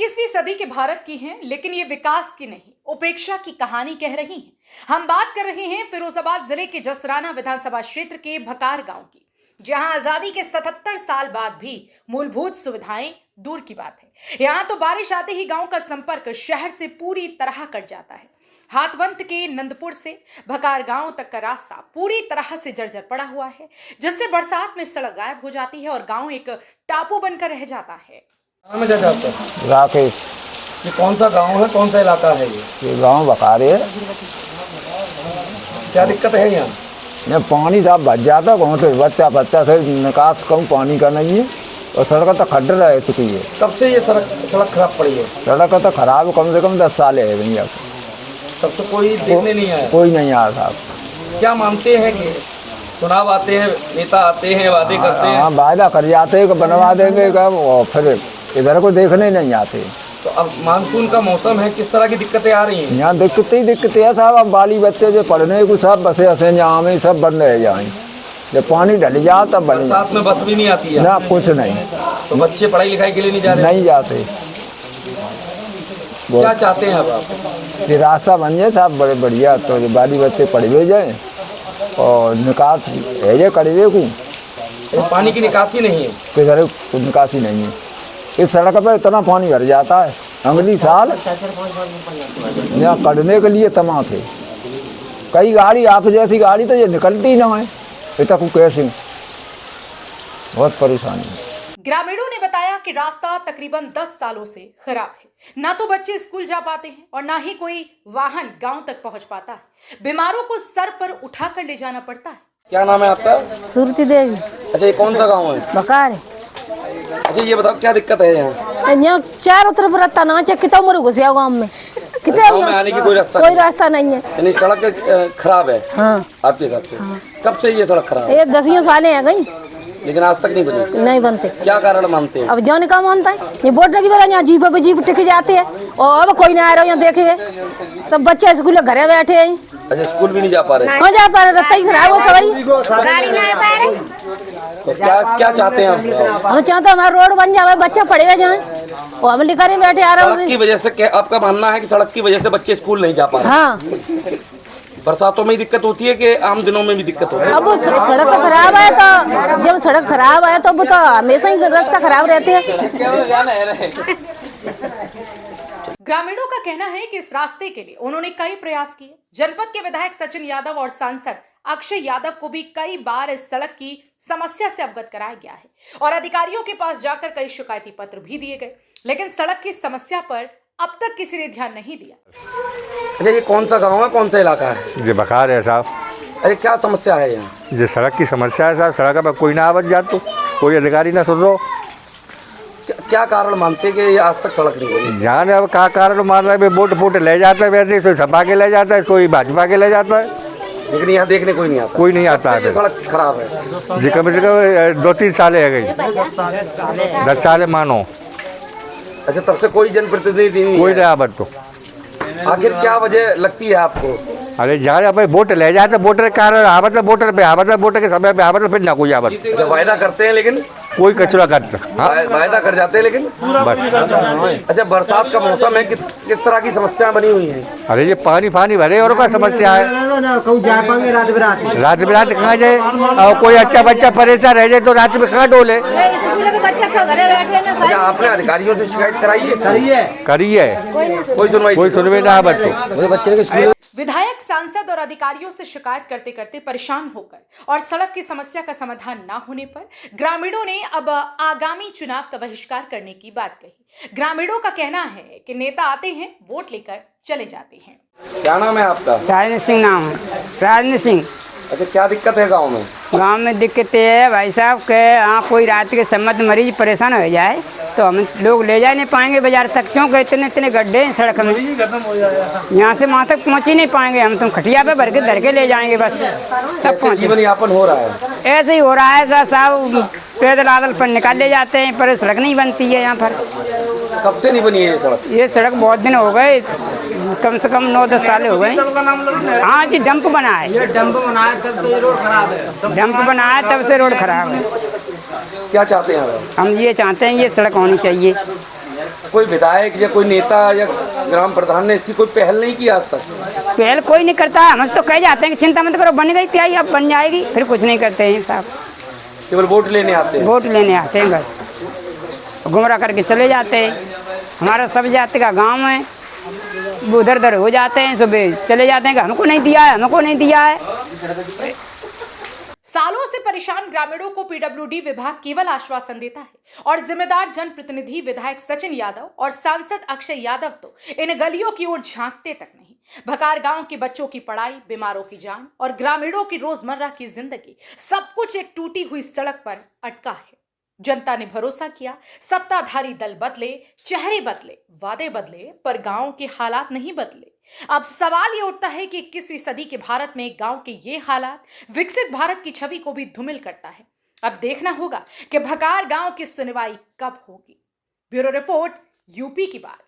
21वीं सदी के भारत की हैं, लेकिन ये विकास की नहीं, उपेक्षा की कहानी कह रही हैं। हम बात कर रहे हैं फिरोजाबाद जिले के जसराना विधानसभा क्षेत्र के भकार गांव की, जहां आजादी के 77 साल बाद भी मूलभूत सुविधाएं दूर की बात है। यहां तो बारिश आते ही गांव का संपर्क शहर से पूरी तरह कट जाता है। हाथवंत के नंदपुर से भकार गांव तक का रास्ता पूरी तरह से जर्जर पड़ा हुआ है, जिससे बरसात में सड़क गायब हो जाती है और गांव एक टापू बनकर रह जाता है। राकेश, ये कौन सा गांव है, कौन सा इलाका है? ये गांव बकार है। क्या दिक्कत है यहाँ? यहाँ पानी साफ भर जाता, गाँव से बच्चा से निकास कम पानी का नहीं है और सड़क तो खड्ड रह चुकी है। कब से ये सड़क खराब पड़ी है? सड़क तो खराब कम से कम 10 साल है भैया। तब से कोई देखने नहीं आया? कोई नहीं आया साहब। क्या मानते हैं कि चुनाव आते हैं, नेता आते हैं, वादे करते हैं? हाँ, वादा कर जाते हैं कि बनवा देंगे कब, और फिर इधर को देखने नहीं आते। तो अब मानसून का मौसम है, किस तरह की दिक्कतें आ रही हैं? यहाँ दिक्कतें है साहब। अब बाली बच्चे जो पढ़ने को सब बसे हंसे यहाँ में सब बन रह जाए। जब पानी ढल जाए तब बन। साथ में बस भी नहीं आती है ना, कुछ नहीं। तो बच्चे पढ़ाई लिखाई के लिए नहीं जा रहे? नहीं जाते। क्या चाहते हैं अब आप? ये रास्ता बन जाए साहब बड़े बढ़िया, तो बाली बच्चे पढ़वे जाए और निकास है ये कड़वे को। पानी की निकासी नहीं है? किधर निकासी नहीं है। इस सड़क पर इतना पानी भर जाता है। अगली साल यहाँ कटने के लिए तमा थे कई गाड़ी, आप जैसी गाड़ी तो ये निकलती ही ना है। इतना को कैसे, बहुत परेशानी है। ग्रामीणों ने बताया कि रास्ता तकरीबन 10 सालों से खराब है। ना तो बच्चे स्कूल जा पाते हैं और ना ही कोई वाहन गांव तक पहुंच पाता है। बीमारों को सर पर उठाकर ले जाना पड़ता है। क्या नाम है आपका? सुरती देवी। अच्छा, ये कौन सा गांव है? बकार है। अच्छा, ये बताओ क्या दिक्कत है यहाँ? यहाँ चारों तरफ रास्ता ना चाहिए, कितना उम्र घुसिया गाँव में, कितना गांव में आने की कोई रास्ता नहीं है। यानी सड़क खराब है? हाँ। आपके हिसाब से कब से ये सड़क खराब है? ये 10 साल है गई, लेकिन आज तक नहीं बनी? नहीं बनते। क्या कारण मानते हैं? अब जाने का मानता है, ये बोर्ड लगी बेरा यहाँ जीप पे जीप टिके जाते हैं और अब कोई नहीं आ रहा यहाँ देखे हुए। सब बच्चे स्कूल घरे बैठे हैं। अच्छा, स्कूल भी नहीं जा पा रहे? कहाँ जा पा रहे, रास्ता ही खराब हो, सवारी गाड़ी नहीं आ पा रही। तो क्या चाहते हैं आप? हम चाहते हमारा रोड बन जाए, बच्चे पढ़े हुए जाए और हम लिखा नहीं बैठे आ रहा सड़क की वजह से आपका मानना है कि सड़क की वजह से बच्चे स्कूल नहीं जा पा रहे? हाँ। बरसातों में ही दिक्कत होती है कि आम दिनों में भी दिक्कत होती है? अब सड़क खराब है तो जब सड़क खराब है तो वो तो हमेशा ही रास्ता खराब रहते हैं। ग्रामीणों का कहना है कि इस रास्ते के लिए उन्होंने कई प्रयास किए। जनपद के विधायक सचिन यादव और सांसद अक्षय यादव को भी कई बार इस सड़क की समस्या से अवगत कराया गया है और अधिकारियों के पास जाकर कई शिकायती पत्र भी दिए गए, लेकिन सड़क की समस्या पर अब तक किसी ने ध्यान नहीं दिया। अच्छा, ये कौन सा गांव है, कौन सा इलाका है? ये बकार है साहब। अरे क्या समस्या है यहाँ? ये सड़क की समस्या है साहब। सड़क पर कोई ना आवत जात, तो कोई अधिकारी ना सुन रहा। क्या कारण मानते हैं कि ये आज तक सड़क नहीं बनी? जाने अब क्या कारण मान रहा है, वोट फूट ले जाता है, वैसे सोई सपा के ले जाता है, सोई भाजपा के ले जाता है, लेकिन यहाँ देखने कोई नहीं आता। कोई नहीं आता है। सड़क खराब है जी, कम से कम 2-3 साल है गई, 10 साल मानो। अच्छा, तब से कोई जनप्रतिनिधि नहीं? कोई नहीं आवत। तो आखिर क्या वजह लगती है आपको? अरे जाने भाई वोट ले जाते, वोटर कारण आवत, वोटर पे आवत, वोटर के समय पे आवत, फिर ना कोई आवत। जब वायदा करते हैं लेकिन कोई कचरा करता। हाँ, वायदा कर जाते हैं लेकिन बस। अच्छा, बरसात का मौसम है, किस तरह की समस्या बनी हुई है? अरे ये पानी भरे और क्या समस्या है? रात बिरात कहाँ जाए, और कोई अच्छा बच्चा परेशान रह जाए तो रात में कहाँ डोले? अच्छा, आपने अधिकारियों से शिकायत कराई है? कोई सुनवाई ना बच्चों। बच्चे के स्कूल। विधायक, सांसद और अधिकारियों से शिकायत करते करते परेशान होकर और सड़क की समस्या का समाधान न होने पर ग्रामीणों ने अब आगामी चुनाव का बहिष्कार करने की बात कही। ग्रामीणों का कहना है कि नेता आते हैं, वोट लेकर चले जाते हैं। क्या नाम है आपका? राजनीत सिंह नाम है। राजनीत सिंह। अच्छा, क्या दिक्कत है गांव में? गांव में दिक्कत ये है भाई साहब के यहाँ कोई रात के सम्मत मरीज परेशान हो जाए तो हम लोग ले जा नहीं पाएंगे बाजार तक, क्योंकि इतने गड्ढे हैं सड़क में, यहाँ से वहाँ तक पहुँच ही नहीं पाएंगे। हम तुम खटिया पे भर के ले जाएंगे बस, सब पहुँच। जीवन यापन हो रहा है ऐसे ही हो रहा है साहब, पैदल आदल पर निकाल ले जाते हैं, पर सड़क नहीं बनती है यहाँ पर। कब से नहीं बनी है ये सड़क? ये सड़क बहुत दिन हो गए, कम से कम 9-10 साल हो गए। हाँ जी, डंप बना है। ये डंप बना है तब से रोड खराब है। डंप बना है तब से रोड खराब है। क्या चाहते हैं हम ये चाहते हैं ये सड़क होनी चाहिए। कोई विधायक या कोई नेता या ग्राम प्रधान ने इसकी कोई पहल नहीं की आज तक? पहल कोई नहीं करता है। हम तो कह जाते हैं कि चिंता मत करो, बन गई क्या अब बन जाएगी, फिर कुछ नहीं करते हैं साहब। केवल वोट लेने आते हैं? वोट लेने आते हैं बस, गुमराह करके चले जाते हैं। हमारा सब जाति का गांव है, वो उधर उधर हो जाते हैं, सुबह चले जाते हैं कि हमको नहीं दिया है, हमको नहीं दिया है। सालों से परेशान ग्रामीणों को पीडब्ल्यूडी विभाग केवल आश्वासन देता है और जिम्मेदार जनप्रतिनिधि विधायक सचिन यादव और सांसद अक्षय यादव तो इन गलियों की ओर झांकते तक नहीं। भकार गांव के बच्चों की पढ़ाई, बीमारों की जान और ग्रामीणों की रोजमर्रा की जिंदगी, सब कुछ एक टूटी हुई सड़क पर अटका है। जनता ने भरोसा किया, सत्ताधारी दल बदले, चेहरे बदले, वादे बदले, पर गांव के हालात नहीं बदले। अब सवाल ये उठता है कि 21वीं सदी के भारत में गांव के ये हालात विकसित भारत की छवि को भी धूमिल करता है। अब देखना होगा कि भकार गांव की सुनवाई कब होगी। ब्यूरो रिपोर्ट, यूपी की बात।